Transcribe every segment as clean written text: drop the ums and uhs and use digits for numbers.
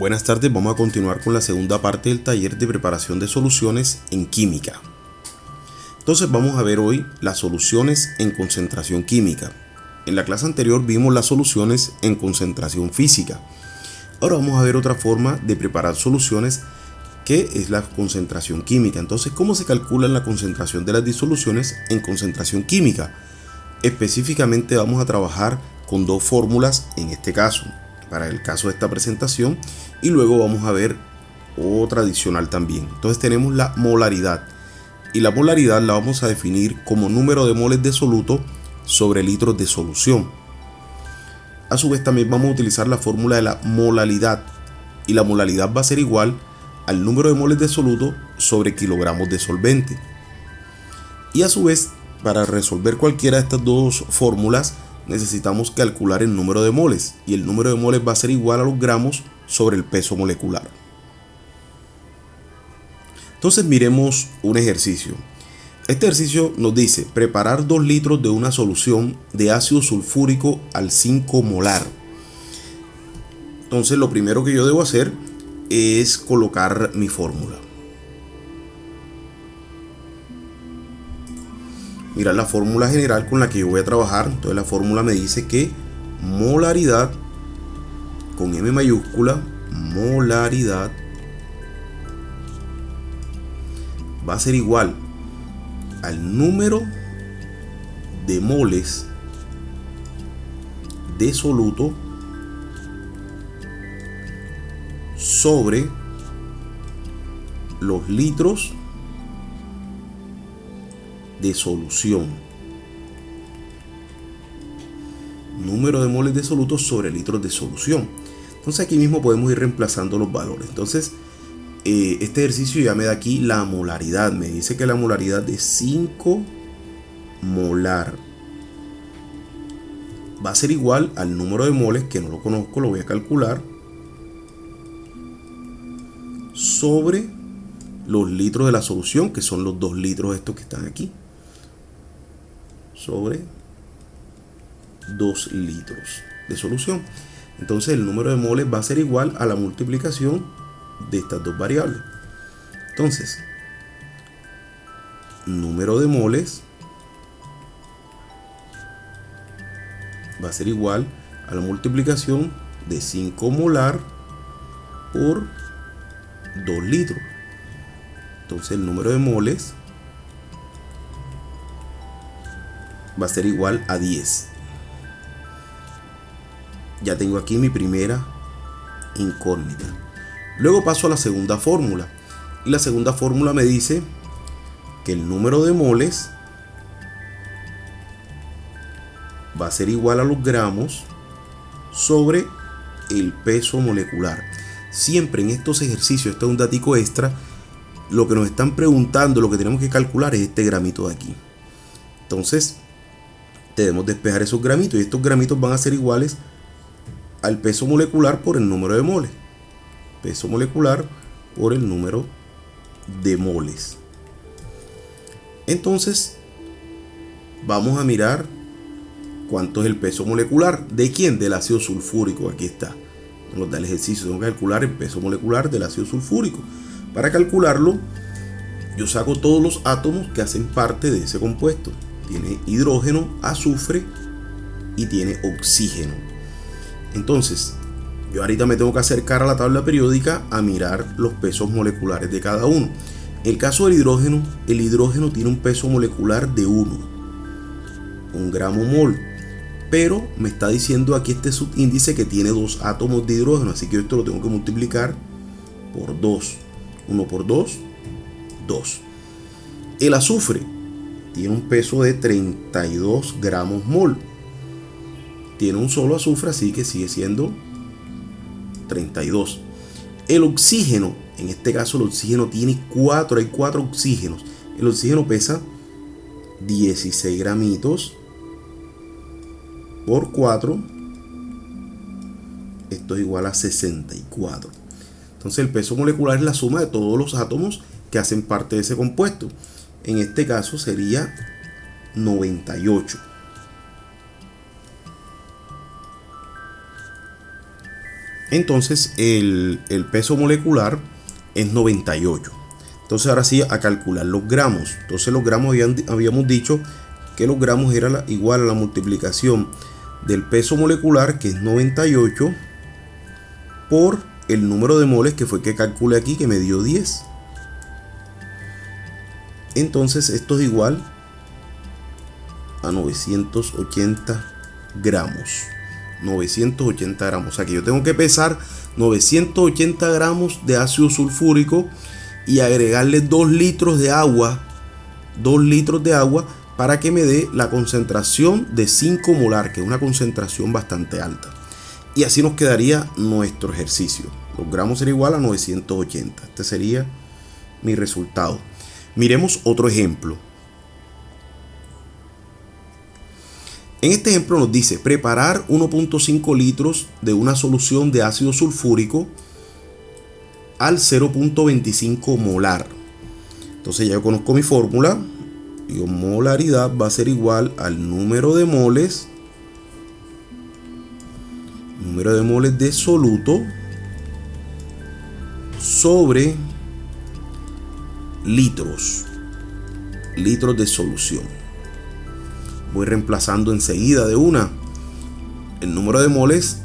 Buenas tardes, vamos a continuar con la segunda parte del taller de preparación de soluciones en química. Entonces vamos a ver hoy las soluciones en concentración química. En la clase anterior vimos las soluciones en concentración física. Ahora vamos a ver otra forma de preparar soluciones, que es la concentración química. Entonces, ¿cómo se calcula la concentración de las disoluciones en concentración química? Específicamente vamos a trabajar con dos fórmulas en este caso, para el caso de esta presentación, y luego vamos a ver otra adicional también. Entonces tenemos la molaridad, y la molaridad la vamos a definir como número de moles de soluto sobre litros de solución. A su vez también vamos a utilizar la fórmula de la molalidad, y la molalidad va a ser igual al número de moles de soluto sobre kilogramos de solvente. Y a su vez, para resolver cualquiera de estas dos fórmulas, necesitamos calcular el número de moles, y el número de moles va a ser igual a los gramos sobre el peso molecular. Entonces miremos un ejercicio. Este ejercicio nos dice preparar 2 litros de una solución de ácido sulfúrico al 5 molar. Entonces lo primero que yo debo hacer es colocar mi fórmula. Mirar la fórmula general con la que yo voy a trabajar. Entonces la fórmula me dice que molaridad, con M mayúscula, molaridad va a ser igual al número de moles de soluto sobre los litros de solución. Número de moles de soluto sobre litros de solución. Entonces aquí mismo podemos ir reemplazando los valores. Entonces este ejercicio ya me da aquí la molaridad. Me dice que la molaridad de 5 molar va a ser igual al número de moles, que no lo conozco, lo voy a calcular, sobre los litros de la solución, que son los 2 litros estos que están aquí, sobre 2 litros de solución. Entonces el número de moles va a ser igual a la multiplicación de estas dos variables. Entonces, número de moles va a ser igual a la multiplicación de 5 molar por 2 litros. Entonces el número de moles va a ser igual a 10. Ya tengo aquí mi primera incógnita. Luego paso a la segunda fórmula, y la segunda fórmula me dice que el número de moles va a ser igual a los gramos sobre el peso molecular. Siempre en estos ejercicios, esto es un datico extra, lo que nos están preguntando, lo que tenemos que calcular es este gramito de aquí. Entonces debemos despejar esos gramitos, y estos gramitos van a ser iguales al peso molecular por el número de moles. Peso molecular por el número de moles. Entonces vamos a mirar cuánto es el peso molecular. ¿De quién? Del ácido sulfúrico. Aquí está, nos da el ejercicio. Tengo que calcular el peso molecular del ácido sulfúrico. Para calcularlo, yo saco todos los átomos que hacen parte de ese compuesto. Tiene hidrógeno, azufre y tiene oxígeno. Entonces yo ahorita me tengo que acercar a la tabla periódica a mirar los pesos moleculares de cada uno. En el caso del hidrógeno, el hidrógeno tiene un peso molecular de 1 gramo mol, pero me está diciendo aquí este subíndice que tiene 2 átomos de hidrógeno, así que esto lo tengo que multiplicar por 2. 1 por 2, 2. El azufre tiene un peso de 32 gramos mol. Tiene un solo azufre, así que sigue siendo 32. El oxígeno, en este caso el oxígeno tiene 4, hay 4 oxígenos. El oxígeno pesa 16 gramitos por 4. Esto es igual a 64. Entonces el peso molecular es la suma de todos los átomos que hacen parte de ese compuesto. En este caso sería 98. Entonces el peso molecular es 98. Entonces ahora sí a calcular los gramos. Entonces los gramos habíamos dicho que los gramos era igual a la multiplicación del peso molecular, que es 98, por el número de moles, que fue que calculé aquí, que me dio 10. Entonces esto es igual a 980 gramos. 980 gramos. O sea que yo tengo que pesar 980 gramos de ácido sulfúrico y agregarle 2 litros de agua. 2 litros de agua para que me dé la concentración de 5 molar, que es una concentración bastante alta. Y así nos quedaría nuestro ejercicio. Los gramos sería igual a 980. Este sería mi resultado. Miremos otro ejemplo. En este ejemplo nos dice preparar 1.5 litros de una solución de ácido sulfúrico al 0.25 molar. Entonces ya yo conozco mi fórmula. Digo, molaridad va a ser igual al número de moles de soluto sobre litros de solución. Voy reemplazando enseguida de una el número de moles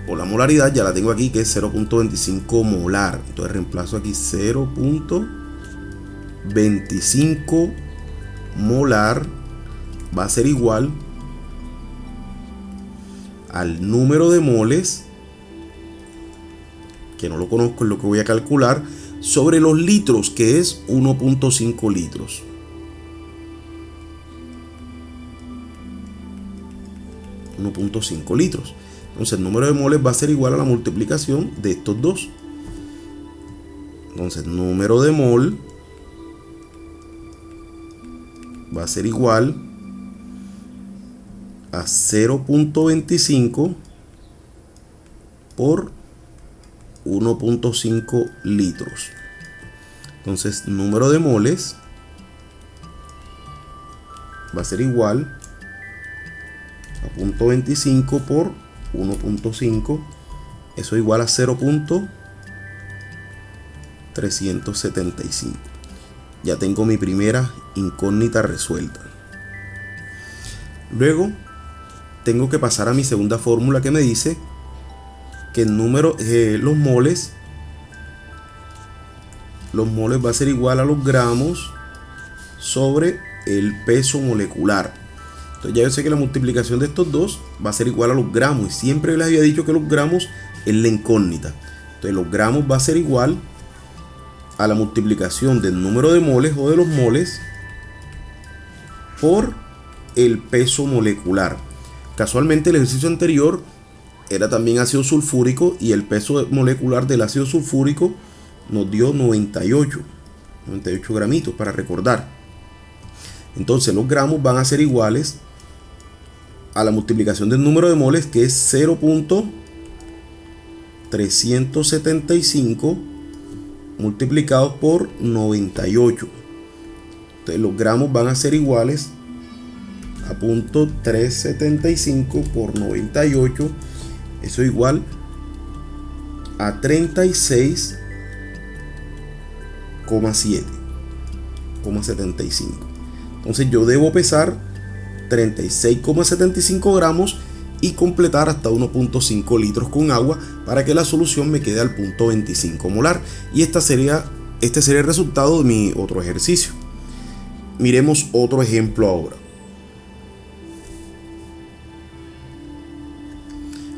o la molaridad, ya la tengo aquí, que es 0.25 molar. Entonces reemplazo aquí 0.25 molar va a ser igual al número de moles, que no lo conozco, es lo que voy a calcular, sobre los litros, que es 1.5 litros. Entonces el número de moles va a ser igual a la multiplicación de estos dos. Entonces número de mol va a ser igual a 0.25 por 1.5 litros. Entonces número de moles va a ser igual a 0.25 por 1.5. Eso es igual a 0.375. Ya tengo mi primera incógnita resuelta. Luego tengo que pasar a mi segunda fórmula, que me dice que el número, los moles va a ser igual a los gramos sobre el peso molecular. Entonces ya yo sé que la multiplicación de estos dos va a ser igual a los gramos, y siempre les había dicho que los gramos es la incógnita. Entonces los gramos va a ser igual a la multiplicación del número de moles o de los moles por el peso molecular. Casualmente el ejercicio anterior era también ácido sulfúrico, y el peso molecular del ácido sulfúrico nos dio 98 gramitos, para recordar. Entonces los gramos van a ser iguales a la multiplicación del número de moles, que es 0.375 multiplicados por 98. Entonces los gramos van a ser iguales a 0.375 por 98. Eso es igual a 36,75. Entonces yo debo pesar 36,75 gramos y completar hasta 1.5 litros con agua para que la solución me quede al 0.25 molar. Y este sería el resultado de mi otro ejercicio. Miremos otro ejemplo ahora.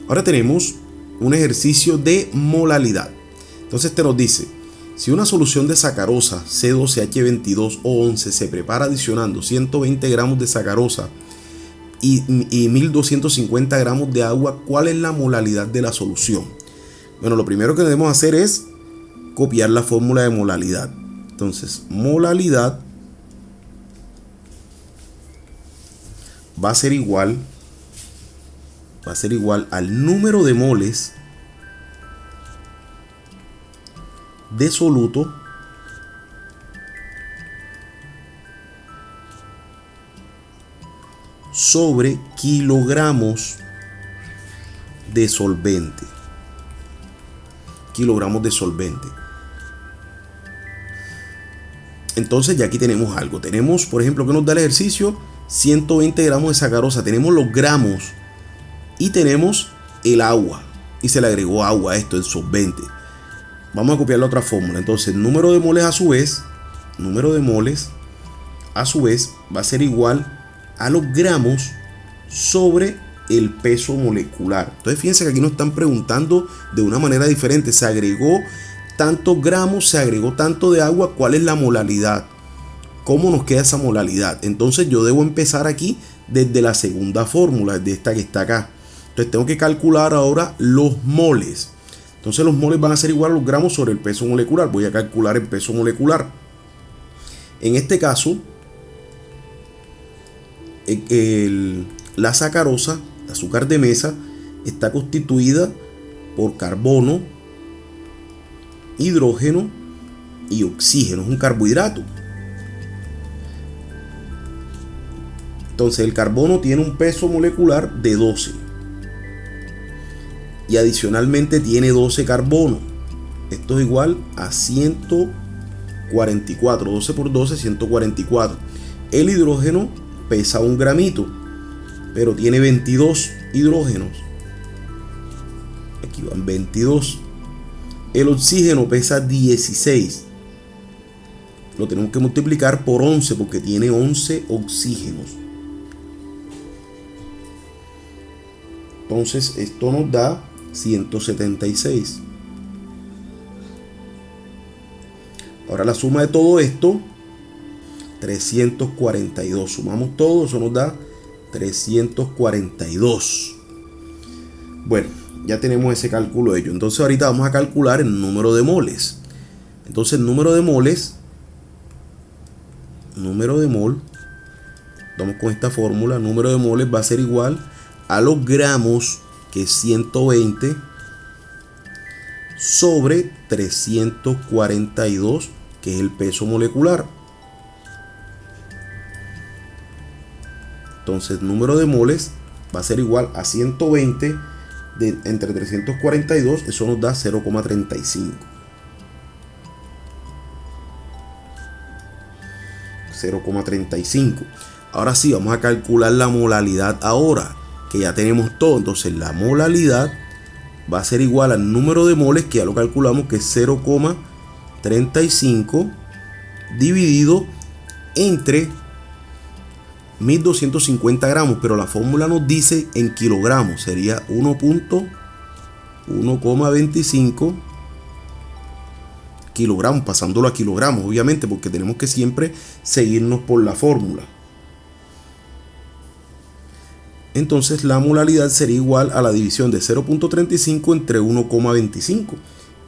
Ahora tenemos un ejercicio de molalidad. Entonces te nos dice: si una solución de sacarosa C12H22O11 se prepara adicionando 120 gramos de sacarosa y 1250 gramos de agua, ¿cuál es la molalidad de la solución? Bueno, lo primero que debemos hacer es copiar la fórmula de molalidad. Entonces, molalidad va a ser igual al número de moles de soluto sobre kilogramos de solvente. kilogramos de solvente. Entonces ya aquí tenemos algo. Tenemos, por ejemplo, que nos da el ejercicio, 120 gramos de sacarosa. Tenemos los gramos y tenemos el agua. Y se le agregó agua a esto, el solvente. Vamos a copiar la otra fórmula. Entonces, el número de moles a su vez va a ser igual a los gramos sobre el peso molecular. Entonces, fíjense que aquí nos están preguntando de una manera diferente. Se agregó tantos gramos, se agregó tanto de agua. ¿Cuál es la molaridad? ¿Cómo nos queda esa molaridad? Entonces, yo debo empezar aquí desde la segunda fórmula, de esta que está acá. Entonces, tengo que calcular ahora los moles. Entonces los moles van a ser igual a los gramos sobre el peso molecular. Voy a calcular el peso molecular. En este caso, la sacarosa, el azúcar de mesa, está constituida por carbono, hidrógeno y oxígeno. Es un carbohidrato. Entonces el carbono tiene un peso molecular de 12. Y adicionalmente tiene 12 carbono. Esto es igual a 144. 12 por 12, 144. El hidrógeno pesa 1 gramito, pero tiene 22 hidrógenos. Aquí van 22. El oxígeno pesa 16. Lo tenemos que multiplicar por 11 porque tiene 11 oxígenos. Entonces esto nos da 176. Ahora la suma de todo esto, 342. Sumamos todo, eso nos da 342. Bueno, ya tenemos ese cálculo hecho. Entonces ahorita vamos a calcular el número de moles. Entonces el número de mol, vamos con esta fórmula, número de moles va a ser igual a los gramos, que es 120, sobre 342, que es el peso molecular. Entonces, número de moles va a ser igual a 120 entre 342, eso nos da 0,35. 0,35. Ahora sí, vamos a calcular la molaridad ahora, que ya tenemos todo. Entonces la molaridad va a ser igual al número de moles, que ya lo calculamos, que es 0,35 dividido entre 1250 gramos, pero la fórmula nos dice en kilogramos, sería 1,25 kilogramos, pasándolo a kilogramos, obviamente, porque tenemos que siempre seguirnos por la fórmula. Entonces la molaridad sería igual a la división de 0,35 entre 1,25.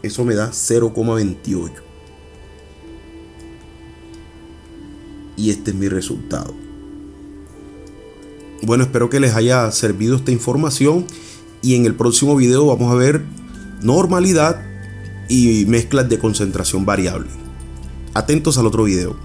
Eso me da 0,28. Y este es mi resultado. Bueno, espero que les haya servido esta información. Y en el próximo video vamos a ver normalidad y mezclas de concentración variable. Atentos al otro video.